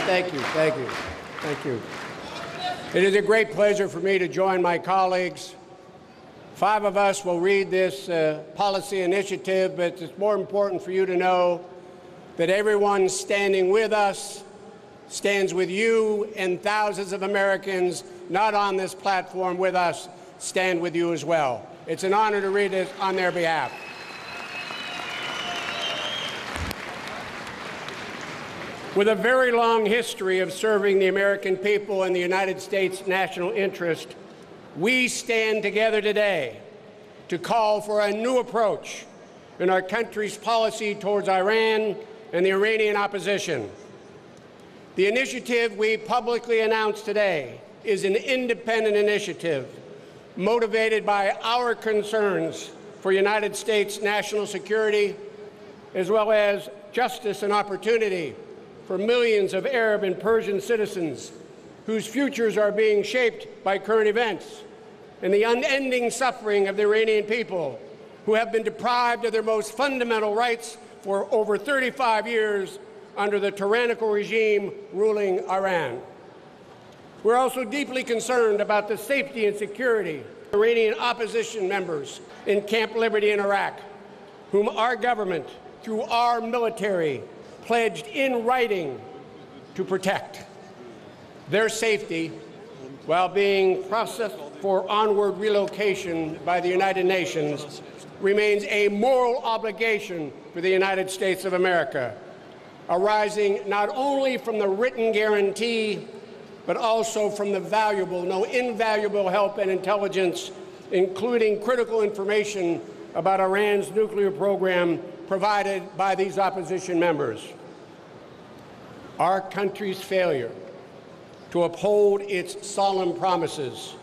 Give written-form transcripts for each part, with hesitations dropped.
Thank you, thank you, thank you. It is a great pleasure for me to join my colleagues. 5 of us will read this policy initiative, but it's more important for you to know that everyone standing with us stands with you, and thousands of Americans not on this platform with us stand with you as well. It's an honor to read this on their behalf. With a very long history of serving the American people and the United States national interest, we stand together today to call for a new approach in our country's policy towards Iran and the Iranian opposition. The initiative we publicly announced today is an independent initiative motivated by our concerns for United States national security, as well as justice and opportunity for millions of Arab and Persian citizens whose futures are being shaped by current events, and the unending suffering of the Iranian people who have been deprived of their most fundamental rights for over 35 years under the tyrannical regime ruling Iran. We're also deeply concerned about the safety and security of Iranian opposition members in Camp Liberty in Iraq, whom our government, through our military, pledged in writing to protect. Their safety, while being processed for onward relocation by the United Nations, remains a moral obligation for the United States of America, arising not only from the written guarantee, but also from the valuable, no invaluable help and intelligence, including critical information about Iran's nuclear program provided by these opposition members. Our country's failure to uphold its solemn promises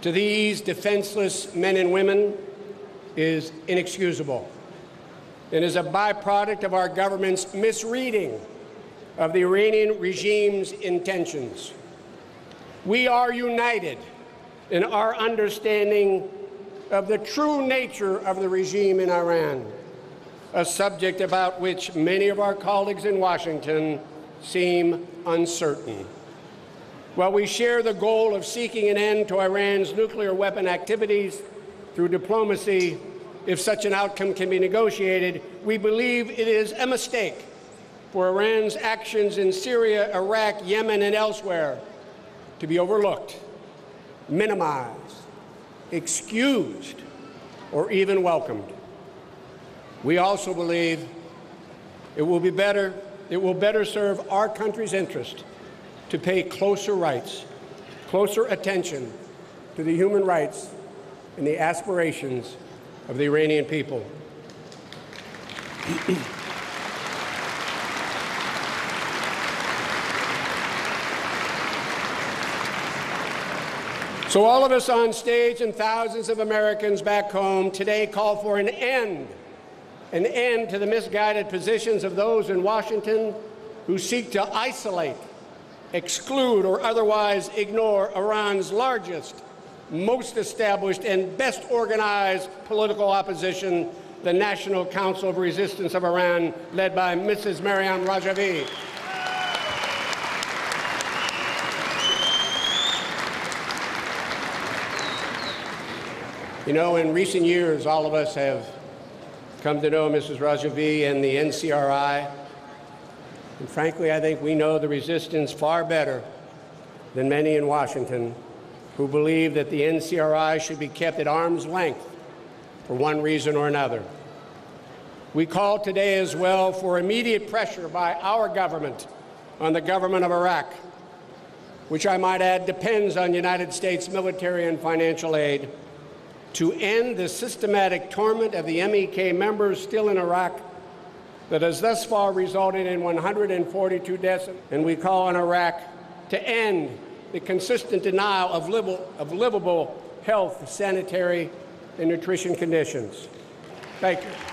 to these defenseless men and women is inexcusable and is a byproduct of our government's misreading of the Iranian regime's intentions. We are united in our understanding of the true nature of the regime in Iran, a subject about which many of our colleagues in Washington seem uncertain. While we share the goal of seeking an end to Iran's nuclear weapon activities through diplomacy, if such an outcome can be negotiated, we believe it is a mistake for Iran's actions in Syria, Iraq, Yemen, and elsewhere to be overlooked, minimized, excused, or even welcomed. We also believe it will better serve our country's interest to pay closer attention to the human rights and the aspirations of the Iranian people. So all of us on stage and thousands of Americans back home today call for an end to the misguided positions of those in Washington who seek to isolate, exclude, or otherwise ignore Iran's largest, most established, and best organized political opposition, the National Council of Resistance of Iran, led by Mrs. Maryam Rajavi. You know, in recent years, all of us have come to know Mrs. Rajavi and the NCRI. And frankly, I think we know the resistance far better than many in Washington who believe that the NCRI should be kept at arm's length for one reason or another. We call today as well for immediate pressure by our government on the government of Iraq, which I might add depends on United States military and financial aid, to end the systematic torment of the MEK members still in Iraq that has thus far resulted in 142 deaths. And we call on Iraq to end the consistent denial of livable health, sanitary, and nutrition conditions. Thank you.